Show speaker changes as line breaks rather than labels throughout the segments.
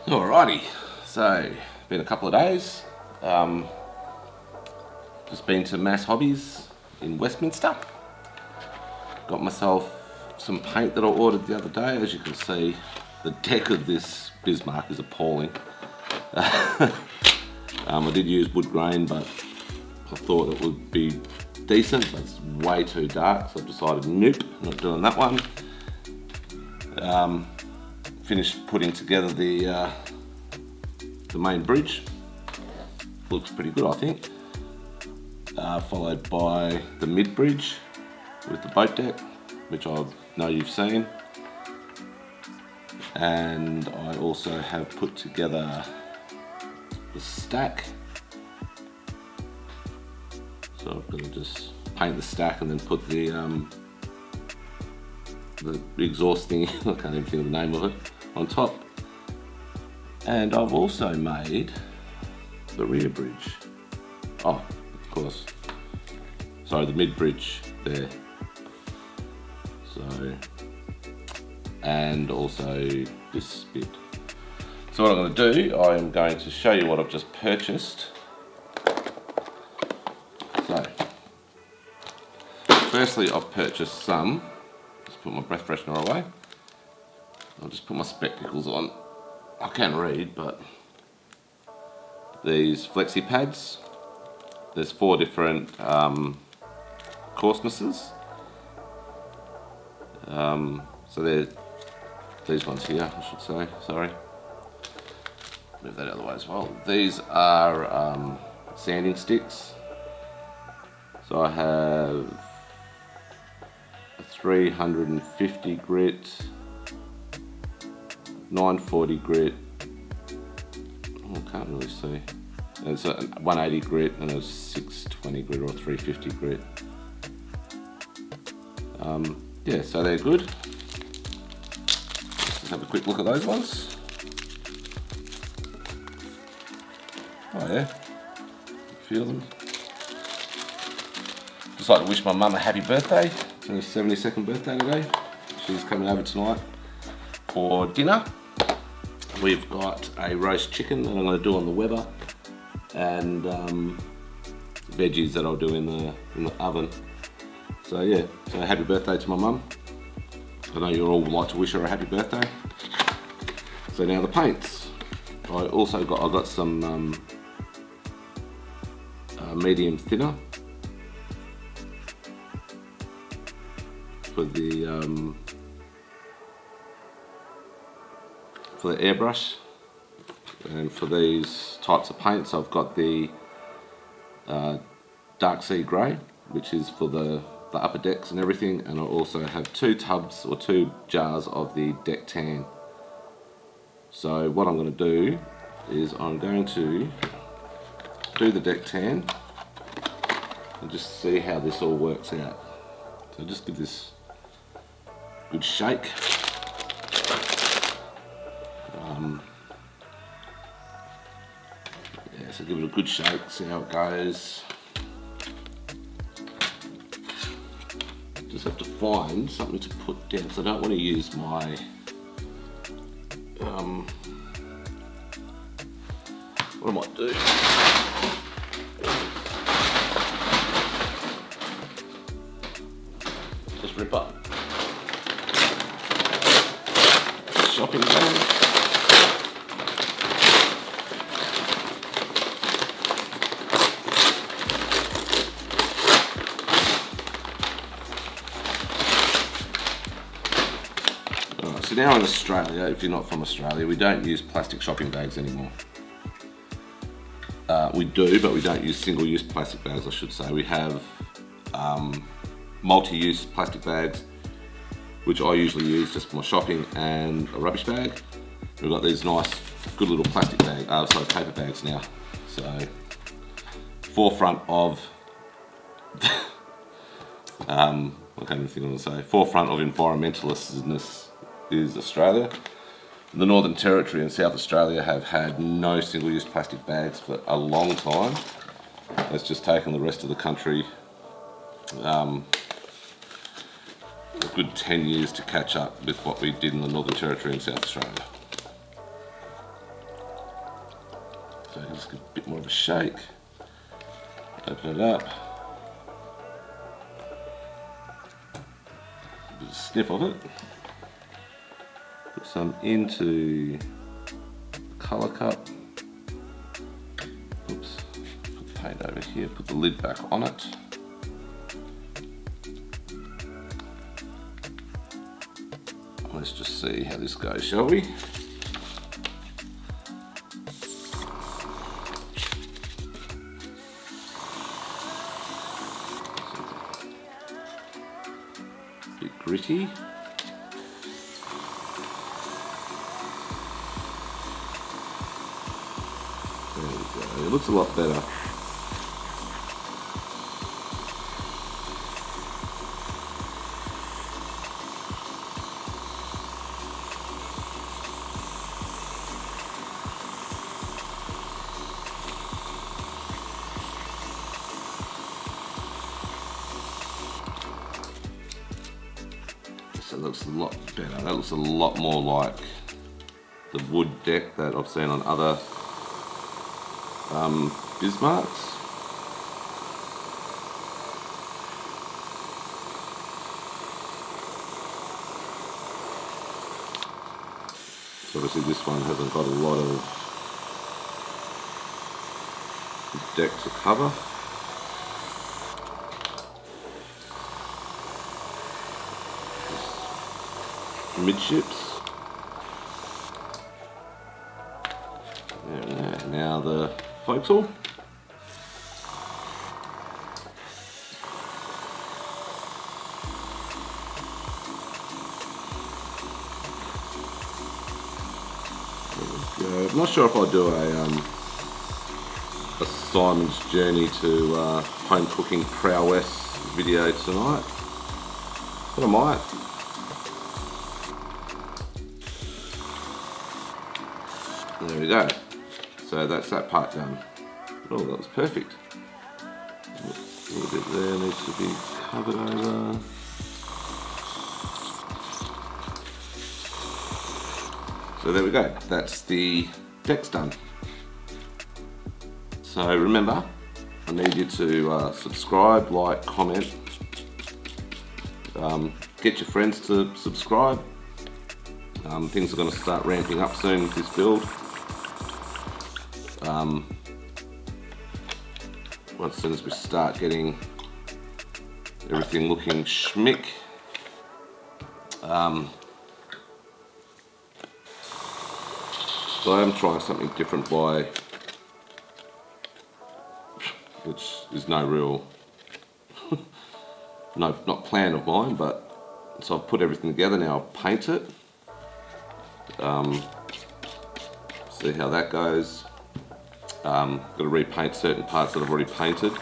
Alrighty, so been a couple of days. Just been to MAS Hobbies in Westminster. Got myself some paint that I ordered the other day. As you can see, the deck of this Bismark is appalling. I did use wood grain, but I thought it would be decent, but it's way too dark, so I decided nope, not doing that one. Finished putting together the main bridge. Looks pretty good, I think. Followed by the mid bridge with the boat deck, which I know you've seen. And I also have put together the stack. So I'm going to just paint the stack and then put the exhaust thingy, I can't even think of the name of it, on top. And I've also made the rear bridge. Oh, of course. Sorry, the mid bridge there. So, and also this bit. So what I'm going to do, I am going to show you what I've just purchased. So, firstly I've purchased some, just put my breath freshener away. I'll just put my spectacles on. I can read, but these flexi pads. There's 4 different coarsenesses. So they're these ones here, I should say. Sorry. Move that out of the way as well. These are sanding sticks. So I have a 350 grit, 940 grit, I can't really see. It's a 180 grit and a 620 grit or 350 grit. Yeah, so they're good. Let's have a quick look at those ones. Oh yeah, feel them. Just like to wish my mum a happy birthday. It's her 72nd birthday today. She's coming over tonight for dinner. We've got a roast chicken that I'm going to do on the Weber, and veggies that I'll do in the oven. So yeah, so happy birthday to my mum. I know you all would like to wish her a happy birthday. So now the paints. I got some medium thinner for the airbrush, and for these types of paints I've got the dark sea grey, which is for the upper decks and everything, and I also have 2 tubs or 2 jars of the deck tan. So what I'm going to do is I'm going to do the deck tan and just see how this all works out. So just give this a good shake. Yeah, so give it a good shake, see how it goes. Just have to find something to put down, because I don't want to use my what I might do. Just rip up the shopping bag. So now in Australia, if you're not from Australia, we don't use plastic shopping bags anymore. We do, but we don't use single-use plastic bags, I should say. We have multi-use plastic bags, which I usually use just for my shopping, and a rubbish bag. We've got these nice, good little plastic paper bags now. So, forefront of, I can't even think what I'm going to say, forefront of environmentalistness is Australia. The Northern Territory and South Australia have had no single-use plastic bags for a long time. It's just taken the rest of the country a good 10 years to catch up with what we did in the Northern Territory and South Australia. So just give it a bit more of a shake. Open it up. A bit of sniff of it. Put some into the colour cup. Oops. Put the paint over here. Put the lid back on it. Let's just see how this goes, shall we? A bit gritty. There we go. It looks a lot better. That looks a lot better. That looks a lot more like the wood deck that I've seen on other Bismarcks. So obviously this one hasn't got a lot of deck to cover. Midships. There, now the forecastle. There we go. I'm not sure if I'll do a Simon's journey to home cooking prowess video tonight, but I might. There we go. So that's that part done. Oh, that was perfect. A little bit there needs to be covered over. So there we go. That's the deck's done. So remember, I need you to subscribe, like, comment. Get your friends to subscribe. Things are going to start ramping up soon with this build. Well, as soon as we start getting everything looking schmick, so I am trying something different which is no real, not plan of mine, but so I've put everything together now. I'll paint it. See how that goes. Got to repaint certain parts that I've already painted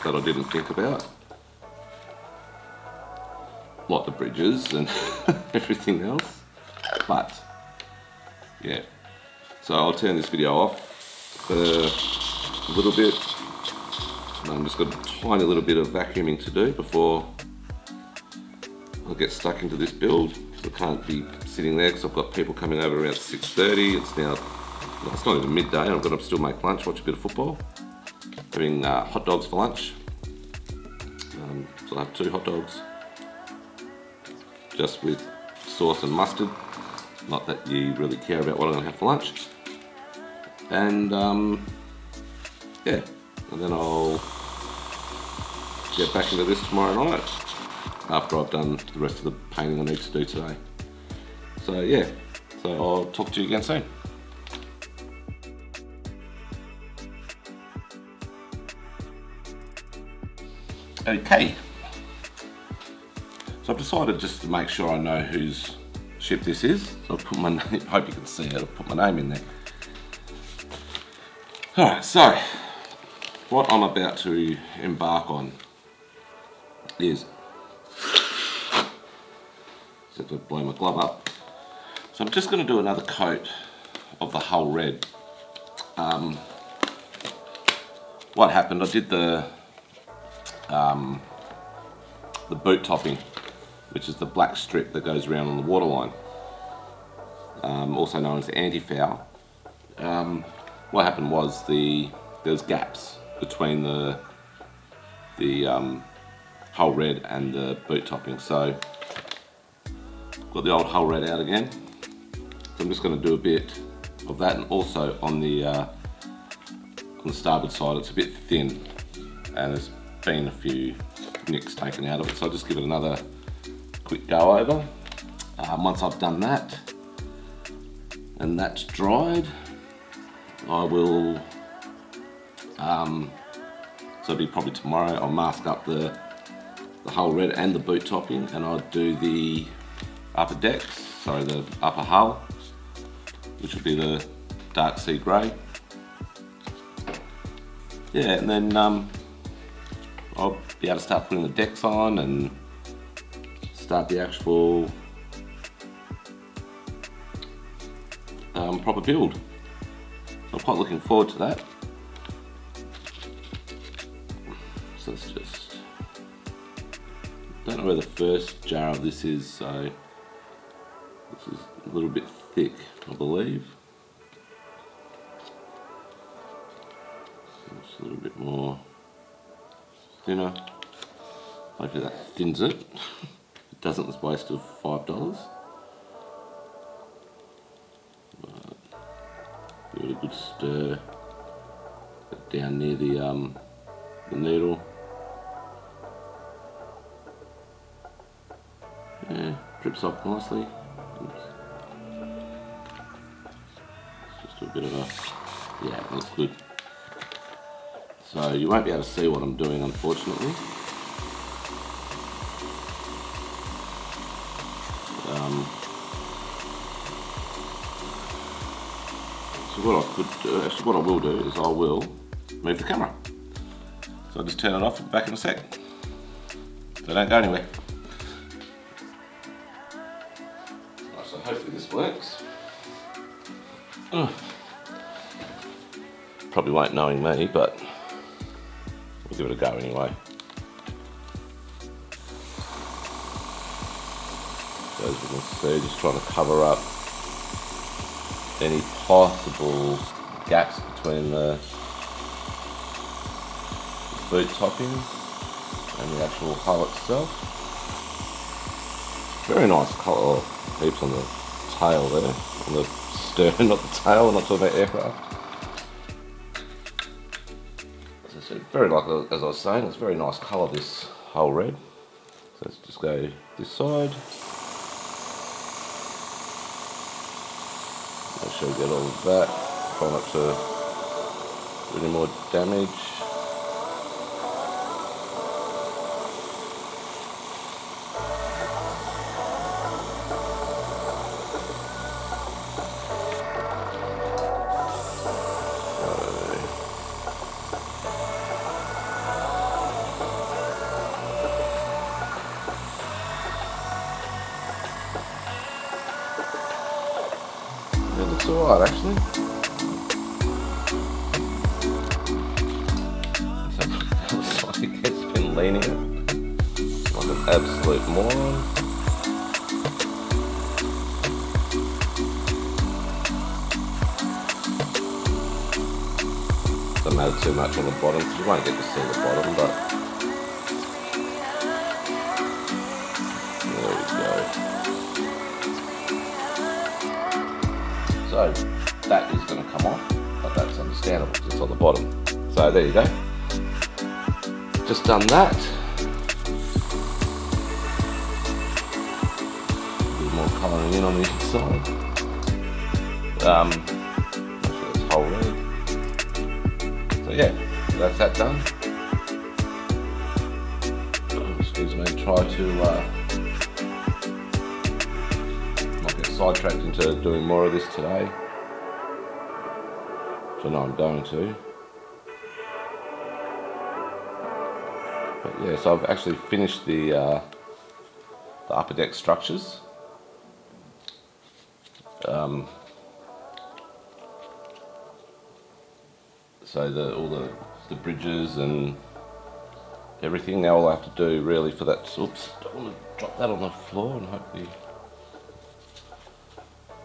that I didn't think about, like the bridges and everything else. But yeah, so I'll turn this video off for a little bit. I've just got a tiny little bit of vacuuming to do before I'll get stuck into this build. So I can't be sitting there because I've got people coming over around 6:30. It's now, well, it's not even midday. I've got to still make lunch, watch a bit of football. Having hot dogs for lunch. So I have 2 hot dogs, just with sauce and mustard. Not that you really care about what I'm going to have for lunch. And yeah, and then I'll get back into this tomorrow night after I've done the rest of the painting I need to do today. So yeah, so I'll talk to you again soon. Okay, so I've decided just to make sure I know whose ship this is. So I've put my name, hope you can see it, I've put my name in there. Alright, so what I'm about to embark on is, so to blow my glove up. So I'm just going to do another coat of the hull red. What happened, I did the boot topping, which is the black strip that goes around on the waterline, also known as the anti-foul. what happened was there's gaps between the hull red and the boot topping. So got the old hull red out again. So I'm just going to do a bit of that, and also on the starboard side it's a bit thin and there's been a few nicks taken out of it, so I'll just give it another quick go over. Once I've done that and that's dried, I will, so it'll be probably tomorrow, I'll mask up the hull red and the boot topping, and I'll do the upper decks, sorry, the upper hull, which will be the dark sea grey. Yeah, and then I'll be able to start putting the decks on and start the actual proper build. So I'm quite looking forward to that. So it's just, don't know where the first jar of this is, so this is a little bit thick, I believe. So it's a little bit more thinner. Hopefully that thins it. If it doesn't, it's a waste of $5. But give it a good stir. Get down near the needle. Yeah, drips off nicely. Just do a bit of a, yeah, it looks good. So you won't be able to see what I'm doing, unfortunately. So what I could do, actually what I will do is I will move the camera. So I'll just turn it off and back in a sec. So don't go anywhere. Right, so hopefully this works. Probably won't knowing me, but we'll give it a go anyway. So as you can see, just trying to cover up any possible gaps between the boot topping and the actual hull itself. Very nice colour, heaps on the tail there, on the stern, not the tail, I'm not talking about aircraft. As I said, very like, as I was saying, it's very nice colour, this hull red. So let's just go this side. Make sure we get all of that, try not to do any more damage. It looks alright actually. So looks like it gets been leaning it like an absolute moron. Doesn't matter too much on the bottom because you won't get to see the bottom, but there we go. So that is going to come off, but that's understandable because it's on the bottom. So there you go. Just done that. A bit more colouring in on the inside. Actually it's whole red. So yeah, that's that done. Excuse me, try to not get sidetracked into doing more of this today, which I know I'm going to. But yeah, so I've actually finished the upper deck structures. So all the bridges and everything. Now all I have to do really for that, oops, don't want to drop that on the floor and hopefully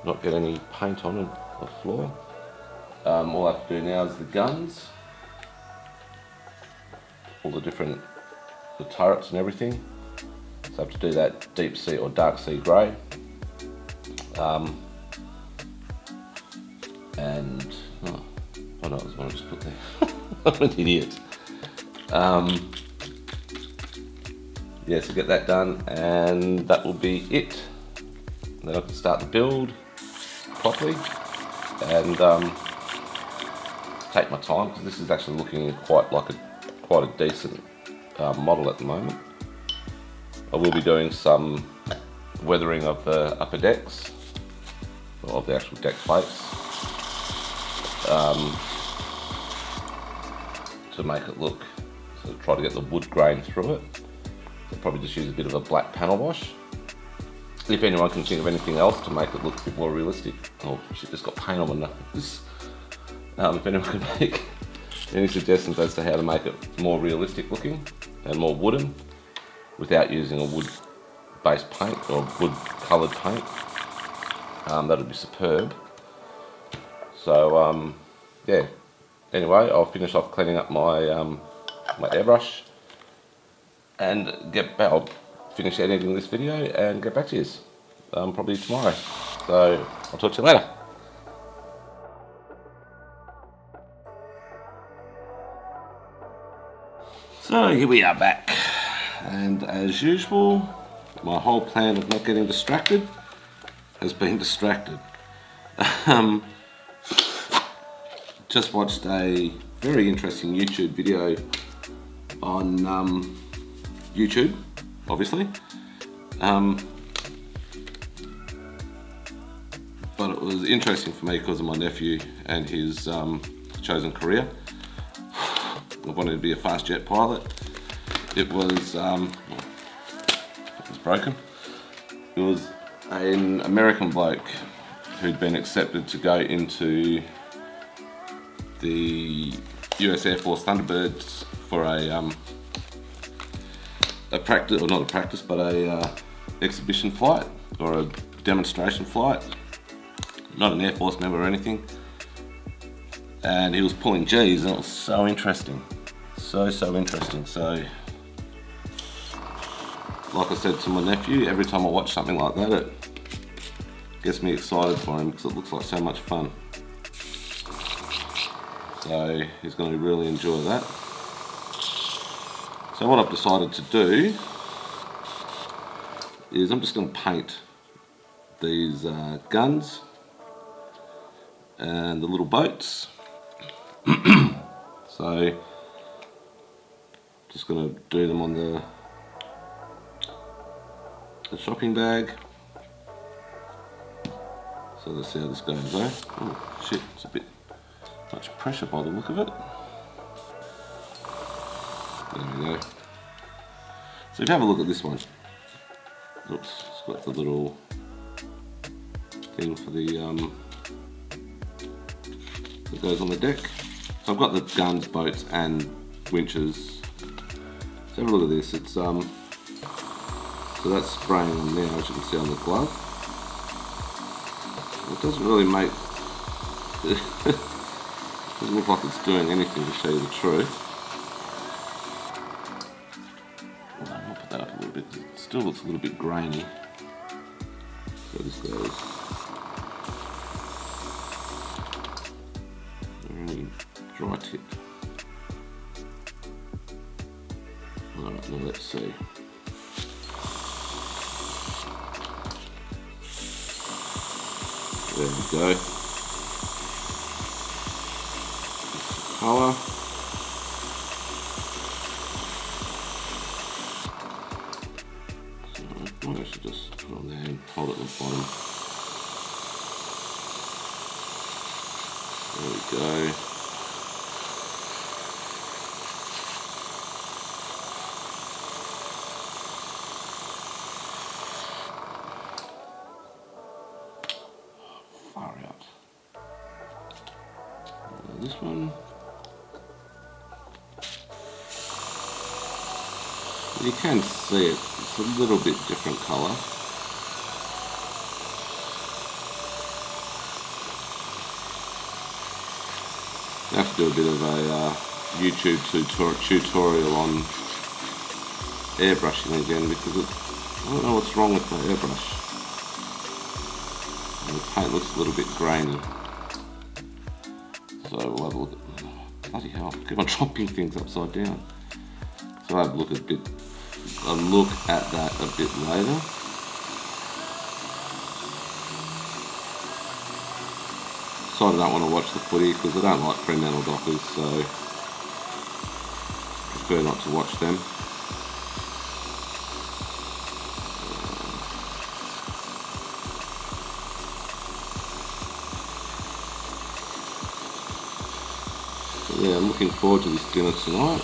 not get any paint on the floor. All I have to do now is the guns, all the different turrets and everything. So I have to do that deep sea or dark sea grey. And oh no, that's what I just put there. I'm an idiot. Yeah, so get that done, and that will be it. Then I can start the build properly and take my time, because this is actually looking quite a decent model at the moment. I will be doing some weathering of the upper decks, or of the actual deck plates, to make it look, so try to get the wood grain through it. So probably just use a bit of a black panel wash. If anyone can think of anything else to make it look a bit more realistic. Oh shit, just got paint on my nose. If anyone can make any suggestions as to how to make it more realistic looking and more wooden without using a wood based paint or wood coloured paint, that would be superb. So yeah, anyway, I'll finish off cleaning up my my airbrush and I'll finish editing this video and get back to you probably tomorrow. So I'll talk to you later. So here we are back, and as usual, my whole plan of not getting distracted has been distracted. Just watched a very interesting YouTube video on YouTube, obviously, but it was interesting for me because of my nephew and his chosen career. I wanted to be a fast jet pilot. It was broken. It was an American bloke who'd been accepted to go into the US Air Force Thunderbirds for a practice, or not a practice, but a exhibition flight or a demonstration flight. Not an Air Force member or anything. And he was pulling G's, and it was so interesting. So interesting. So, like I said to my nephew, every time I watch something like that, it gets me excited for him because it looks like so much fun. So he's going to really enjoy that. So what I've decided to do is I'm just going to paint these guns and the little boats. So just going to do them on the shopping bag. So let's see how this goes though. Oh shit, it's a bit much pressure by the look of it. There we go. So if you have a look at this one, oops, it's got the little thing for the that goes on the deck. So I've got the guns, boats and winches. So have a look at this. It's so that's spraying on now, as you can see on the glove. It doesn't really make doesn't look like it's doing anything, to show you the truth. I'll put that up a little bit because it still looks a little bit grainy. So this goes very dry tip. Alright, now let's see. There we go. Colour. So I should just put on there and hold it at the bottom. There we go. Far out. This one. You can see it, it's a little bit different colour. I have to do a bit of a YouTube tutorial on airbrushing again, because I don't know what's wrong with my airbrush. And the paint looks a little bit grainy. So we'll have a look at, bloody hell, I keep on dropping things upside down. So I'll have a look at that a bit later. So I don't want to watch the footy because I don't like Fremantle Dockers, so prefer not to watch them. So yeah, I'm looking forward to this dinner tonight.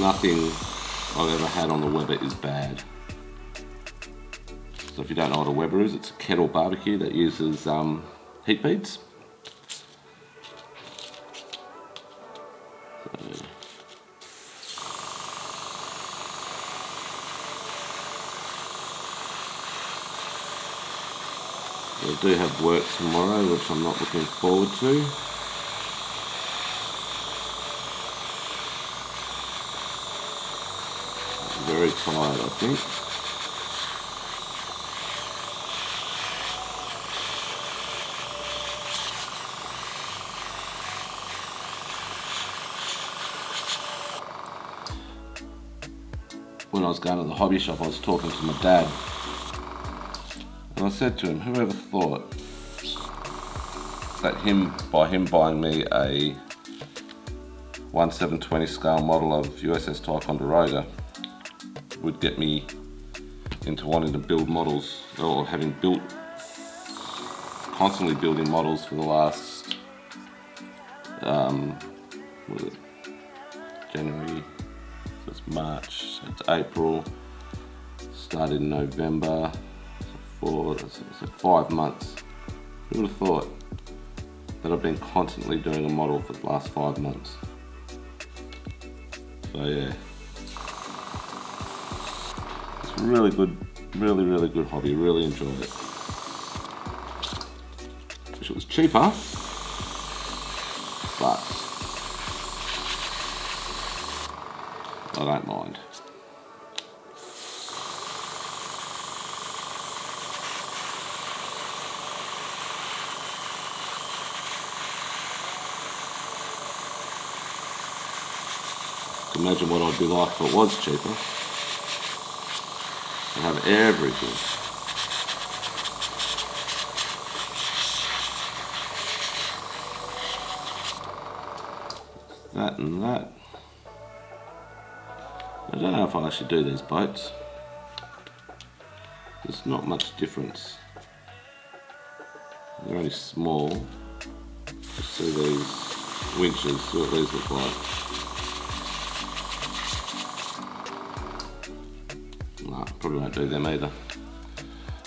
Nothing I've ever had on the Weber is bad. So if you don't know what a Weber is, it's a kettle barbecue that uses heat beads. So I do have work tomorrow, which I'm not looking forward to. Very tired, I think. When I was going to the hobby shop, I was talking to my dad, and I said to him, whoever thought that by him buying me a 1/720 scale model of USS Ticonderoga would get me into wanting to build models, or having constantly building models for the last, what is it, January, so it's March, so it's April, started in November, so 5 months. Who would have thought that I've been constantly doing a model for the last 5 months? So yeah. Really good, really good hobby, really enjoy it. Wish it was cheaper, but I don't mind. Imagine what I'd be like if it was cheaper. I have everything. That and that. I don't know if I should do these boats. There's not much difference. They're only small. Just see these winches, see what these look like. Probably won't do them either.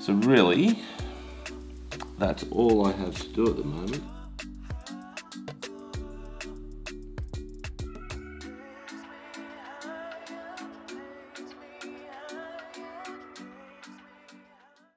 So really, that's all I have to do at the moment.